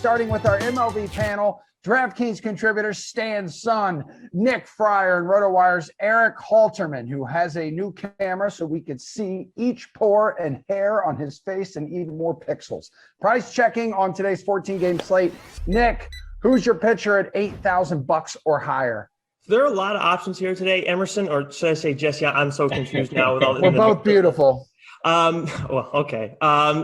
starting with our MLB panel. DraftKings contributors Stan Sun, Nick Friar, and RotoWire's Erik Halterman, who has a new camera so we could see each pore and hair on his face and even more pixels. Price checking on today's 14-game slate. Nick, who's your pitcher at $8,000 or higher? There are a lot of options here today, Emerson, or should I say Jesse? I'm so confused now with all the. We're both beautiful. Well, okay.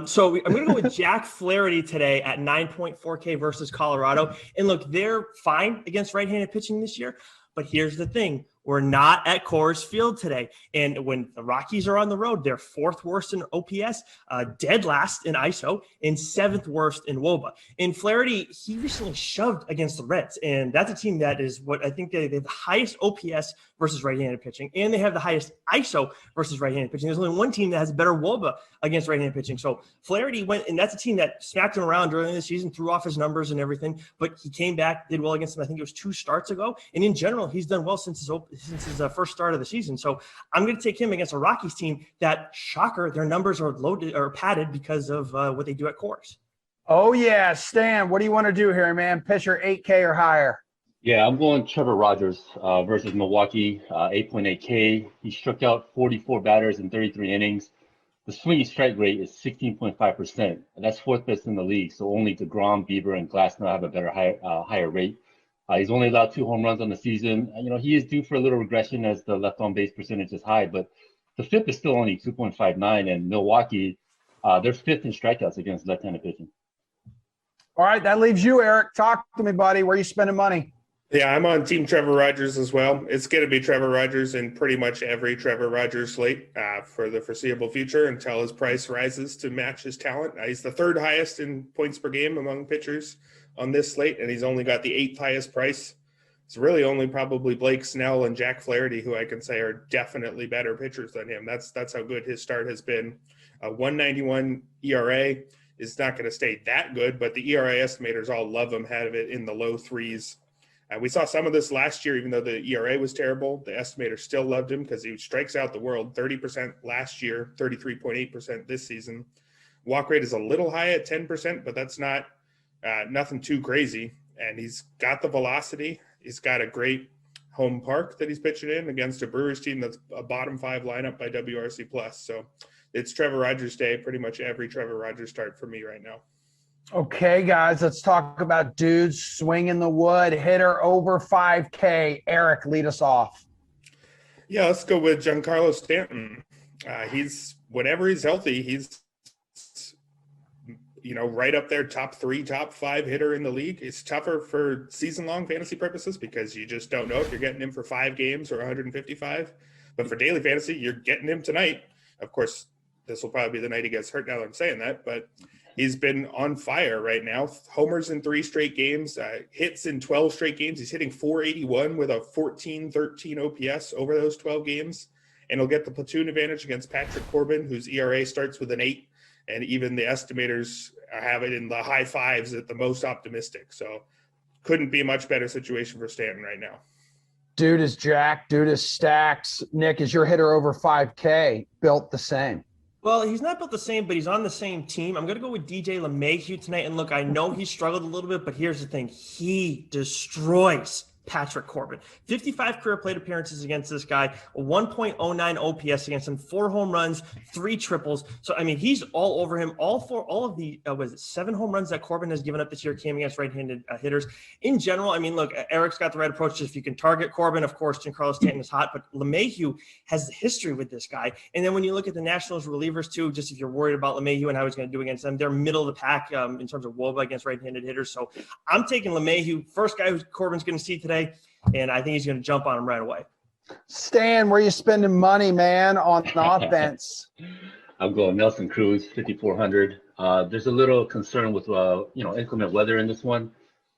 So I'm going to go with Jack Flaherty today at 9.4K versus Colorado. And look, they're fine against right-handed pitching this year. But here's the thing. We're not at Coors Field today. And when the Rockies are on the road, they're fourth worst in OPS, dead last in ISO, and seventh worst in WOBA. And Flaherty, he recently shoved against the Reds. And that's a team that is what I think they have the highest OPS versus right-handed pitching. And they have the highest ISO versus right-handed pitching. There's only one team that has better WOBA against right-handed pitching. So Flaherty went, and that's a team that smacked him around during the season, threw off his numbers and everything. But he came back, did well against them. I think it was 2 starts ago. And in general, he's done well since his first start of the season. So I'm going to take him against a Rockies team that, shocker, their numbers are loaded or padded because of what they do at Coors. Oh, yeah. Stan, what do you want to do here, man? Pitcher 8K or higher? Yeah, I'm going Trevor Rogers versus Milwaukee, 8.8K. He struck out 44 batters in 33 innings. The swinging strike rate is 16.5%, and that's 4th best in the league. So only DeGrom, Bieber, and Glasnow have a better higher rate. He's only allowed 2 home runs on the season. You know, he is due for a little regression as the left on base percentage is high, but the FIP is still only 2.59, and Milwaukee, they're 5th in strikeouts against left-handed pitching. All right, that leaves you, Eric. Talk to me, buddy. Where are you spending money? Yeah, I'm on Team Trevor Rogers as well. It's going to be Trevor Rogers in pretty much every Trevor Rogers slate for the foreseeable future until his price rises to match his talent. He's the 3rd highest in points per game among pitchers on this slate, and he's only got the 8th highest price. It's really only probably Blake Snell and Jack Flaherty who I can say are definitely better pitchers than him. That's how good his start has been. 191 ERA is not going to stay that good, but the ERA estimators all love him, have it in the low 3s. We saw some of this last year, even though the ERA was terrible. The estimator still loved him because he strikes out the world 30% last year, 33.8% this season. Walk rate is a little high at 10%, but that's not nothing too crazy. And he's got the velocity. He's got a great home park that he's pitching in against a Brewers team that's a bottom 5 lineup by WRC+. So it's Trevor Rogers day, pretty much every Trevor Rogers start for me right now. Okay, guys, let's talk about dudes swinging the wood. Hitter over 5K. Eric, lead us off. Yeah, let's go with Giancarlo Stanton. Whenever he's healthy, he's right up there, top 3, top 5 hitter in the league. It's tougher for season-long fantasy purposes because you just don't know if you're getting him for 5 games or 155. But for daily fantasy, you're getting him tonight. Of course, this will probably be the night he gets hurt now that I'm saying that, but he's been on fire right now. Homers in 3 straight games, hits in 12 straight games. He's hitting 481 with a 14-13 OPS over those 12 games. And he'll get the platoon advantage against Patrick Corbin, whose ERA starts with an 8. And even the estimators have it in the high 5s at the most optimistic. So couldn't be a much better situation for Stanton right now. Dude is Jack. Dude is stacks. Nick, is your hitter over 5K built the same? Well, he's not built the same, but he's on the same team. I'm going to go with DJ LeMahieu tonight. And look, I know he struggled a little bit, but here's the thing. He destroys Patrick Corbin. 55 career plate appearances against this guy, a 1.09 OPS against him, 4 home runs, 3 triples. So, I mean, he's all over him. All of the 7 home runs that Corbin has given up this year came against right-handed hitters. In general, I mean, look, Eric's got the right approach. If you can target Corbin, of course, Giancarlo Stanton is hot, but LeMahieu has history with this guy. And then when you look at the Nationals relievers too, just if you're worried about LeMahieu and how he's going to do against them, they're middle of the pack in terms of WOBA against right-handed hitters. So I'm taking LeMahieu, first guy who Corbin's going to see today. And I think he's going to jump on him right away. Stan, where are you spending money, man, on offense? I'm going Nelson Cruz, 5,400. There's a little concern with, inclement weather in this one.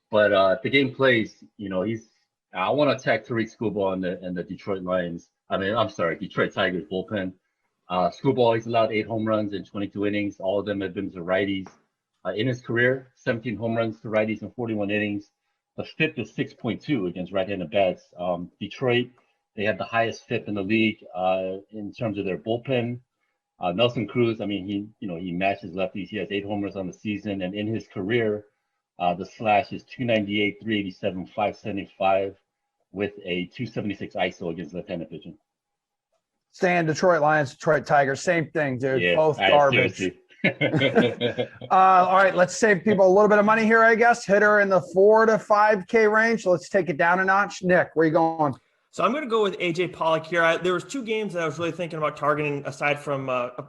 But if the game plays, I want to attack Tariq Skubal and the Detroit Tigers bullpen. Skubal, he's allowed 8 home runs in 22 innings. All of them have been to righties. In his career, 17 home runs to righties in 41 innings. The FIP is 6.2 against right-handed bats. Detroit, they have the highest FIP in the league in terms of their bullpen. Nelson Cruz, I mean, he matches lefties. He has 8 homers on the season, and in his career, The slash is 298, 387, 575 with a 276 ISO against left-handed pitching. Stan, Detroit Lions, Detroit Tigers, same thing, dude. Yeah, Both garbage. Seriously. All right, let's save people a little bit of money here, I guess. Hitter in the 4 to 5K range. Let's take it down a notch. Nick, where you going? So I'm going to go with AJ Pollock here. There was two games that I was really thinking about targeting aside from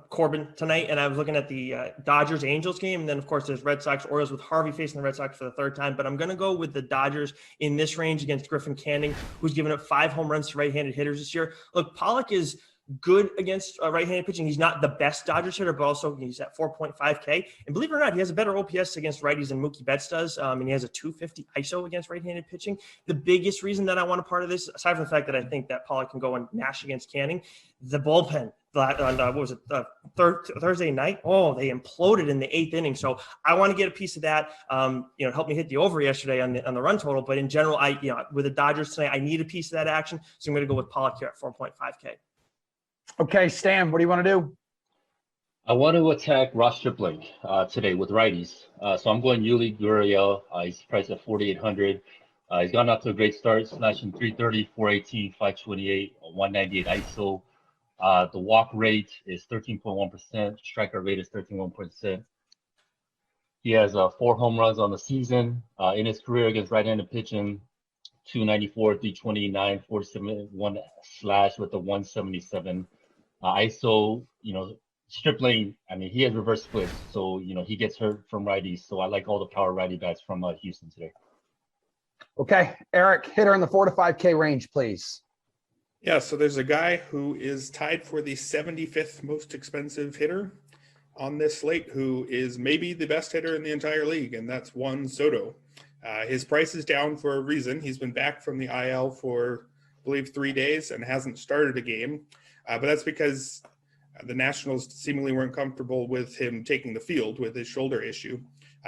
Corbin tonight, and I was looking at the Dodgers-Angels game, and then, of course, there's Red Sox-Orioles with Harvey facing the Red Sox for the third time. But I'm going to go with the Dodgers in this range against Griffin Canning, who's given up 5 home runs to right-handed hitters this year. Look, Pollock is good against right-handed pitching. He's not the best Dodgers hitter, but also he's at 4.5K. And believe it or not, he has a better OPS against righties than Mookie Betts does, and he has a 250 ISO against right-handed pitching. The biggest reason that I want a part of this, aside from the fact that I think that Pollock can go and mash against Canning, the bullpen on Thursday night? Oh, they imploded in the 8th inning. So I want to get a piece of that. Helped me hit the over yesterday on the run total. But in general, with the Dodgers tonight, I need a piece of that action. So I'm going to go with Pollock here at 4.5K. Okay, Stan, what do you want to do? I want to attack Ross Stripling today with righties. So I'm going Yuli Gurriel. He's priced at 4,800. He's gone out to a great start, slashing 330, 418, 528, 198 ISO. The walk rate is 13.1%. Strikeout rate is 13.1%. He has 4 home runs on the season. In his career against right-handed pitching, 294, 329, 47, 1 slash with a 177. ISO, Stripling, he has reverse splits, so, he gets hurt from righties. So I like all the power righty bats from Houston today. Okay, Erik, hitter in the 4 to 5K range, please. Yeah, so there's a guy who is tied for the 75th most expensive hitter on this slate, who is maybe the best hitter in the entire league, and that's Juan Soto. His price is down for a reason. He's been back from the IL for, I believe, 3 days and hasn't started a game. But that's because the Nationals seemingly weren't comfortable with him taking the field with his shoulder issue.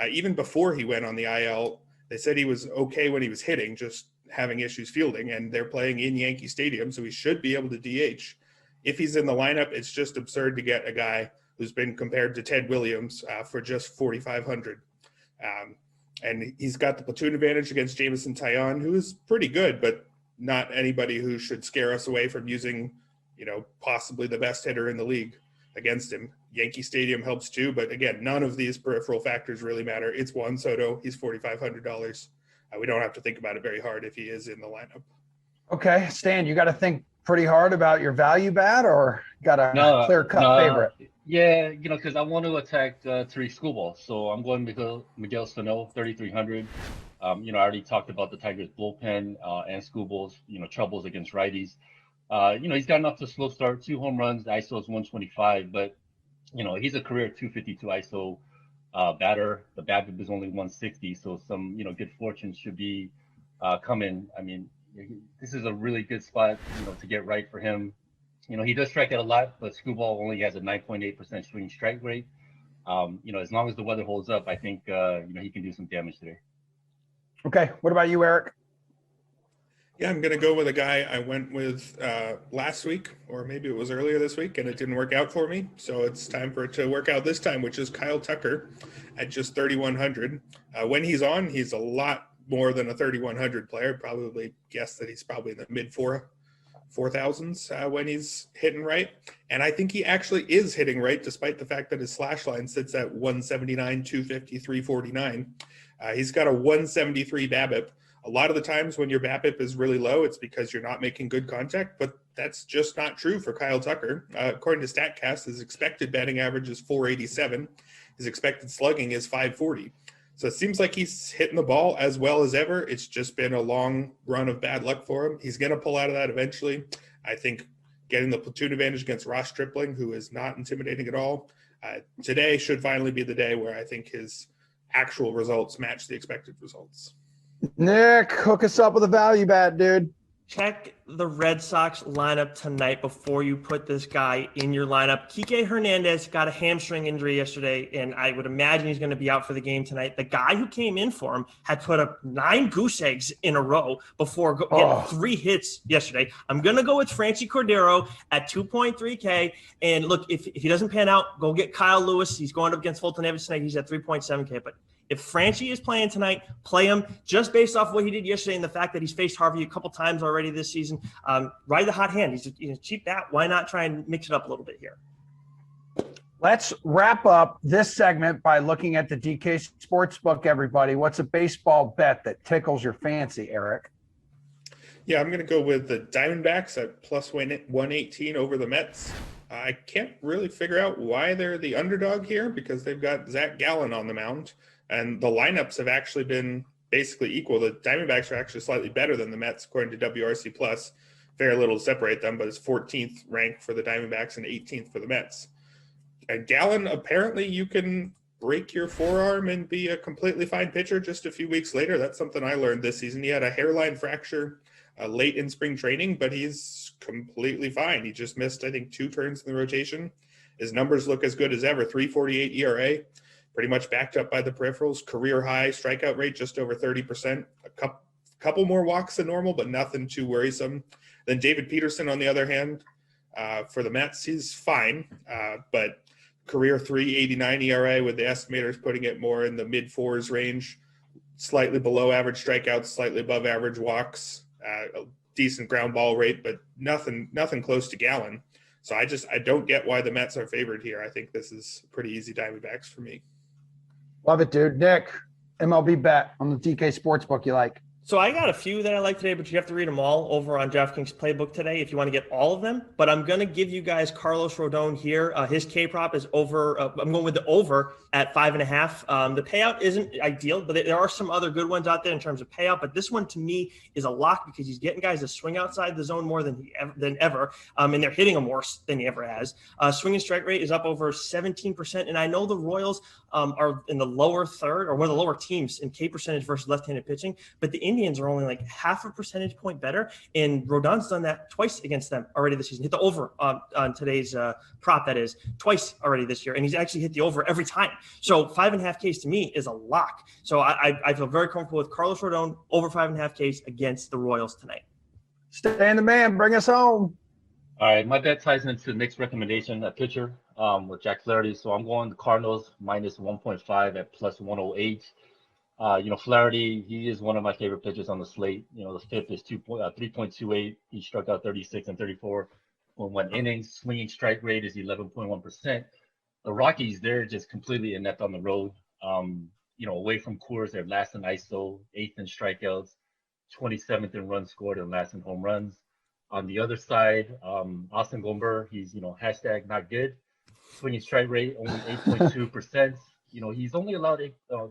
Even before he went on the IL, they said he was okay when he was hitting, just having issues fielding, and they're playing in Yankee Stadium, so he should be able to DH. If he's in the lineup, it's just absurd to get a guy who's been compared to Ted Williams for just 4,500. And he's got the platoon advantage against Jameson Taillon, who is pretty good, but not anybody who should scare us away from using, possibly the best hitter in the league against him. Yankee Stadium helps too, but again, none of these peripheral factors really matter. It's Juan Soto. He's $4,500. We don't have to think about it very hard if he is in the lineup. Okay, Stan, you got to think pretty hard about your value bat, or got a clear-cut favorite? Yeah, because I want to attack Tariq Skubal. So I'm going Miguel Sano, 3,300. I already talked about the Tigers bullpen and Skubal's, troubles against righties. He's gotten off to a slow start, 2 home runs. The ISO is 125, but, he's a career 252 ISO batter. The BABIP is only 160, so some, good fortune should be coming. This is a really good spot, to get right for him. He does strike out a lot, but Skubal only has a 9.8% swing strike rate. As long as the weather holds up, I think, he can do some damage today. Okay. What about you, Erik? Yeah, I'm going to go with a guy I went with last week, or maybe it was earlier this week, and it didn't work out for me. So it's time for it to work out this time, which is Kyle Tucker at just 3,100. When he's on, he's a lot more than a 3,100 player. Probably guess that he's probably in the mid 4,000s when he's hitting right. And I think he actually is hitting right, despite the fact that his slash line sits at 179, 250, 349. He's got a 173 BABIP. A lot of the times when your BABIP is really low, it's because you're not making good contact, but that's just not true for Kyle Tucker. According to StatCast, his expected batting average is 487. His expected slugging is 540. So it seems like he's hitting the ball as well as ever. It's just been a long run of bad luck for him. He's going to pull out of that eventually. I think getting the platoon advantage against Ross Stripling, who is not intimidating at all, today should finally be the day where I think his actual results match the expected results. Nick, hook us up with a value bat, dude. Check the Red Sox lineup tonight before you put this guy in your lineup. Kike Hernandez got a hamstring injury yesterday, and I would imagine he's going to be out for the game tonight. The guy who came in for him had put up 9 goose eggs in a row before getting 3 hits yesterday. I'm going to go with Franchi Cordero at 2.3K. And look, if he doesn't pan out, go get Kyle Lewis. He's going up against Fulton Evans tonight. He's at 3.7K. But If Franchi is playing tonight, play him just based off what he did yesterday and the fact that he's faced Harvey a couple times already this season. Ride the hot hand. He's cheap that. Why not try and mix it up a little bit here? Let's wrap up this segment by looking at the DK Sportsbook, everybody. What's a baseball bet that tickles your fancy, Erik? Yeah, I'm going to go with the Diamondbacks at plus 118 over the Mets. I can't really figure out why they're the underdog here because they've got Zach Gallen on the mound, and the lineups have actually been basically equal. The Diamondbacks are actually slightly better than the Mets, according to WRC Plus. Very little to separate them, but it's 14th ranked for the Diamondbacks and 18th for the Mets. And Gallen, apparently you can break your forearm and be a completely fine pitcher just a few weeks later. That's something I learned this season. He had a hairline fracture late in spring training, but he's completely fine. He just missed, I think, 2 turns in the rotation. His numbers look as good as ever. 3.48 ERA, pretty much backed up by the peripherals. Career high strikeout rate, just over 30%. A couple more walks than normal, but nothing too worrisome. Then David Peterson, on the other hand, for the Mets, he's fine, but career 3.89 ERA with the estimators putting it more in the mid-4s range, slightly below average strikeouts, slightly above average walks. A decent ground ball rate, but nothing close to Gallen. So I don't get why the Mets are favored here. I think this is pretty easy Diamondbacks for me. Love it, dude. Nick, MLB bet on the DK Sportsbook you like. So I got a few that I like today, but you have to read them all over on DraftKings Playbook today if you want to get all of them. But I'm going to give you guys Carlos Rodon here. His K prop is over. I'm going with the over at 5.5. The payout isn't ideal, but there are some other good ones out there in terms of payout. But this one to me is a lock because he's getting guys to swing outside the zone more than ever, and they're hitting him worse than he ever has. Swing and strike rate is up over 17%, and I know the Royals are in the lower third or one of the lower teams in K percentage versus left-handed pitching, but the Indians are only like half a percentage point better, and Rodon's done that twice against them already this season. Hit the over on today's prop, that is, twice already this year, and he's actually hit the over every time. So 5.5 Ks to me is a lock. So I feel very comfortable with Carlos Rodon over 5.5 Ks against the Royals tonight. Stan the man, bring us home. All right, my bet ties into Nick's recommendation, a pitcher with Jack Flaherty. So I'm going the Cardinals minus 1.5 at plus 108. Flaherty, he is one of my favorite pitchers on the slate. The fifth is 3.28. He struck out 36 and 34.1 innings. Swinging strike rate is 11.1%. The Rockies, they're just completely inept on the road. Away from Coors, they're last in ISO, 8th in strikeouts, 27th in runs scored, and last in home runs. On the other side, Austin Gomber, he's, hashtag not good. Swinging strike rate, only 8.2%. He's only allowed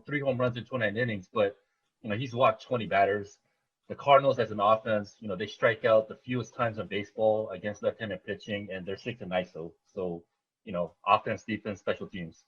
3 home runs in 29 innings, but, he's walked 20 batters. The Cardinals as an offense, they strike out the fewest times in baseball against left-handed pitching, and they're 6th in ISO. So, offense, defense, special teams.